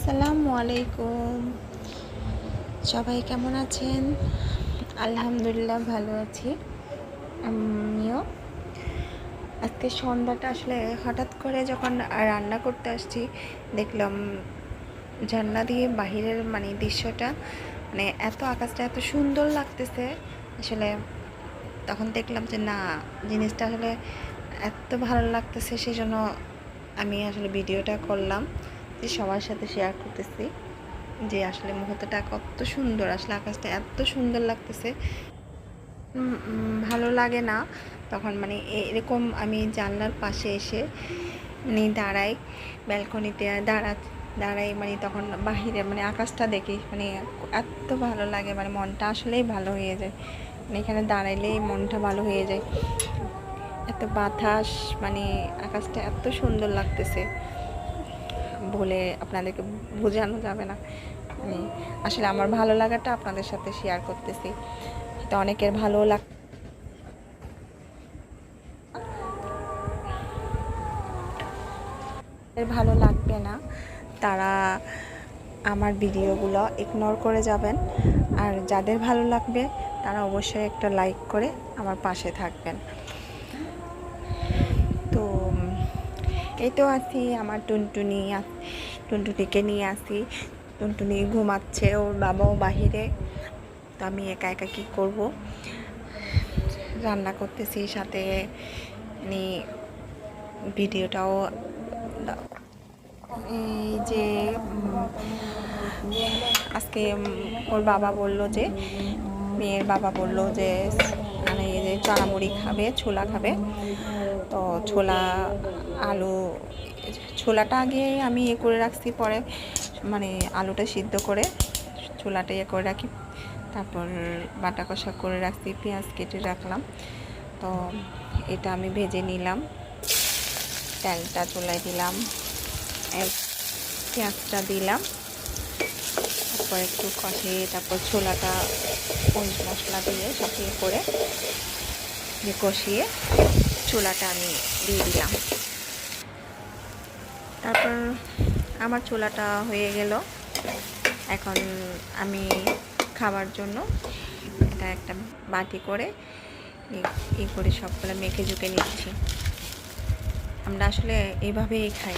আসসালামু আলাইকুম। সবাই কেমন আছেন? আলহামদুলিল্লাহ ভালো আছি। আমিও আজকে সন্ধ্যাটা আসলে হঠাৎ করে যখন রান্না করতে আসছি, দেখলাম জানলা দিয়ে বাহিরের দৃশ্যটা এত আকাশটা এত সুন্দর লাগতেছে। আসলে তখন দেখলাম যে না, জিনিসটা আসলে এত ভালো লাগতেছে, সেই জন্য আমি আসলে ভিডিওটা করলাম, যে সবার সাথে শেয়ার করতেছি যে আসলে মুহূর্তটা কত সুন্দর, আসলে আকাশটা এত সুন্দর লাগতেছে। ভালো লাগে না তখন এরকম আমি জানলার পাশে এসে দাঁড়াই, ব্যালকনিতে দাঁড়াই, তখন বাহিরে আকাশটা দেখি, এত ভালো লাগে, মনটা আসলেই ভালো হয়ে যায়। এখানে দাঁড়াইলেই মনটা ভালো হয়ে যায়, এত বাতাস, আকাশটা এত সুন্দর লাগতেছে, বলে আপনাদেরকে বোঝানো যাবে না। আসলে আমার ভালো লাগাটা আপনাদের সাথে শেয়ার করতেছি। তো অনেকের ভালো লাগবে না, তারা আমার ভিডিওগুলো ইগনোর করে যাবেন, আর যাদের ভালো লাগবে তারা অবশ্যই একটা লাইক করে আমার পাশে থাকবেন। তো এই তো আছি, আমার টুনটুনিকে নিয়ে আসি। টুনটুনি ঘুমাচ্ছে, ওর বাবাও বাহিরে, তো আমি একা একা কী করবো, রান্না করতেছি, সাথে ভিডিওটাও। এই যে আজকে ওর বাবা বললো যে, মেয়ের বাবা বললো যে এই যে চানামুড়ি খাবে, ছোলা খাবে। তো ছোলাটা আগে আমি করে রাখছি, পরে আলুটা সিদ্ধ করে ছোলাটা করে রাখি, তারপর বাটা কষা করে রাখছি, পেঁয়াজ কেটে রাখলাম। তো এটা আমি ভেজে নিলাম, তেলটা চুলায় দিলাম, পেঁয়াজটা দিলাম, তারপর একটু কষিয়ে, তারপর ছোলাটা মশলা দিয়ে সব করে কষিয়ে ছোলাটা আমি দিয়ে দিলাম। তারপর আমার ছোলাটা হয়ে গেল। এখন আমি খাবার জন্য এটা একটা বাটি করে সবগুলো মেখে ঝুঁকে নিচ্ছি। আমরা আসলে এইভাবেই খাই।